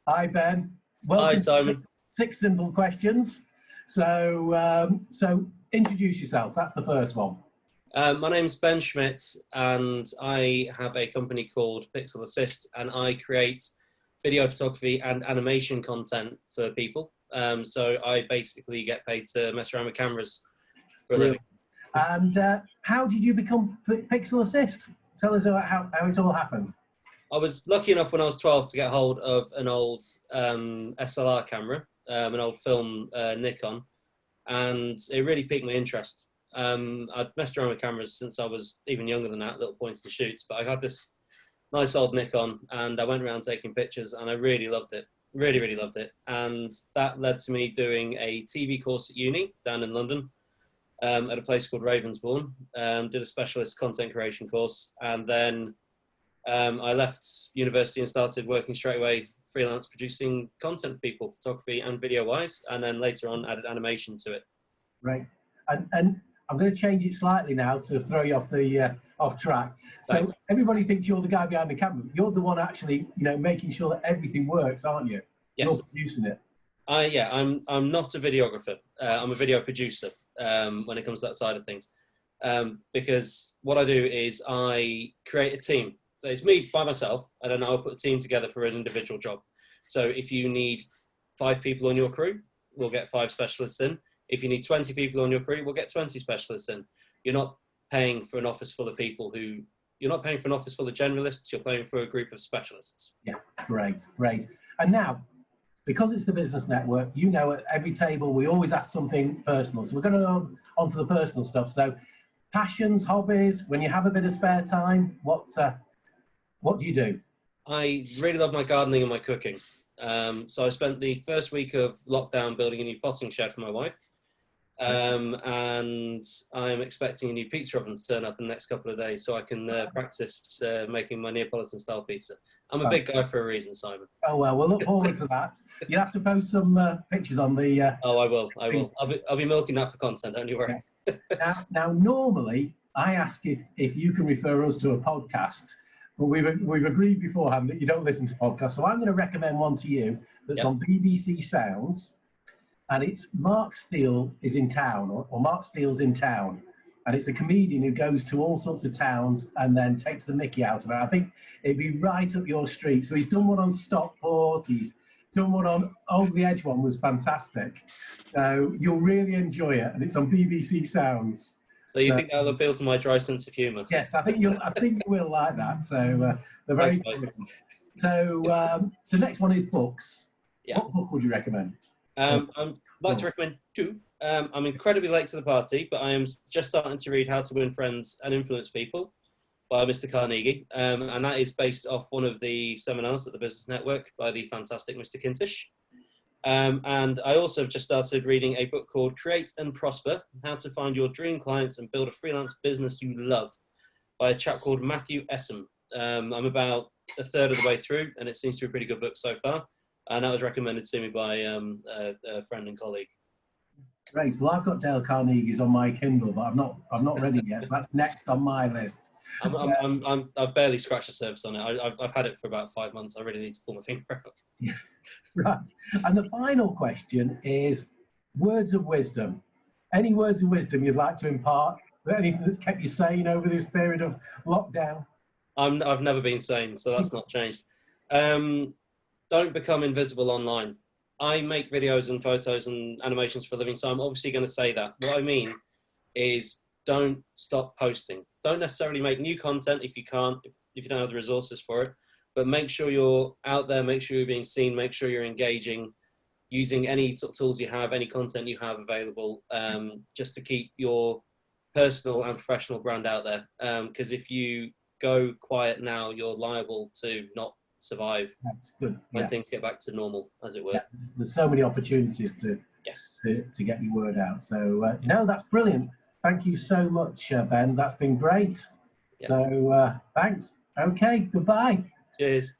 Hi, Ben. Hi, Welcome Simon. to 6 Simple Questions. So introduce yourself. That's the first one. My name's Ben Schmidt, and I have a company called Pixel Assist, and I create video photography and animation content for people. So I basically get paid to mess around with cameras for a living. And how did you become Pixel Assist? Tell us how it all happened. I was lucky enough when I was 12 to get hold of an old SLR camera, an old film Nikon, and it really piqued my interest. I'd messed around with cameras since I was even younger than that, little points and shoots, but I had this nice old Nikon and I went around taking pictures and I really loved it, really loved it. And that led to me doing a TV course at uni down in London at a place called Ravensbourne, did a specialist content creation course, and then I left university and started working straight away freelance producing content for people, photography and video wise, and then later on added animation to it. Right. And I'm going to change it slightly now to throw you off track. So Thanks. Everybody thinks you're the guy behind the camera. You're the one actually, making sure that everything works, aren't you? Yes. You're producing it. Yeah, I'm not a videographer. I'm a video producer when it comes to that side of things. Because what I do is I create a team. So it's me by myself, and then I'll put a team together for an individual job. So if you need 5 people on your crew, we'll get 5 specialists in. If you need 20 people on your crew, we'll get 20 specialists in. You're not paying for an office full of people you're not paying for an office full of generalists, you're paying for a group of specialists. Yeah, great. And now, because it's the business network, at every table we always ask something personal. So we're going to go on to the personal stuff. So passions, hobbies, when you have a bit of spare time, what do you do? I really love my gardening and my cooking. So I spent the first week of lockdown building a new potting shed for my wife. And I'm expecting a new pizza oven to turn up in the next couple of days so I can practice making my Neapolitan style pizza. I'm a big guy for a reason, Simon. Oh, well, we'll look forward to that. You'll have to post some pictures on the... Oh, I will. I'll be milking that for content, don't you worry. Yeah. Now, normally, I ask if you can refer us to a podcast, but we've agreed beforehand that you don't listen to podcasts. So I'm going to recommend one to you that's on BBC Sounds, and it's Mark Steele is in town, or Mark Steele's in town. And it's a comedian who goes to all sorts of towns and then takes the mickey out of it. I think it'd be right up your street. So he's done one on Stockport, he's done one on Over the Edge, one was fantastic. So you'll really enjoy it, and it's on BBC Sounds. So you think that'll appeal to my dry sense of humour? Yes, I think you will like that. So they're very funny. So next one is books. Yeah. What book would you recommend? I'd like to recommend 2. I'm incredibly late to the party, but I am just starting to read How to Win Friends and Influence People by Mr. Carnegie. And that is based off one of the seminars at the Business Network by the fantastic Mr. Kintish. And I also have just started reading a book called Create and Prosper, How to Find Your Dream Clients and Build a Freelance Business You Love by a chap called Matthew Essam. I'm about a third of the way through, and it seems to be a pretty good book so far. And that was recommended to me by a friend and colleague. Great. Well, I've got Dale Carnegie's on my Kindle, but I'm not ready yet. So that's next on my list. I've barely scratched the surface on it. I've had it for about 5 months. I really need to pull my finger out. Yeah. Right. And the final question is words of wisdom. Any words of wisdom you'd like to impart? Anything that's kept you sane over this period of lockdown? I've never been sane, so that's not changed. Don't become invisible online. I make videos and photos and animations for a living, so I'm obviously going to say that. What I mean is don't stop posting. Don't necessarily make new content if you can't, if you don't have the resources for it, but make sure you're out there, make sure you're being seen, make sure you're engaging, using any tools you have, any content you have available, just to keep your personal and professional brand out there. Because if you go quiet now, you're liable to not survive. That's good. When things get back to normal, as it were. Yeah, there's so many opportunities to get your word out. So no, that's brilliant. Thank you so much, Ben. That's been great. Yeah. So thanks. Okay, goodbye. Cheers.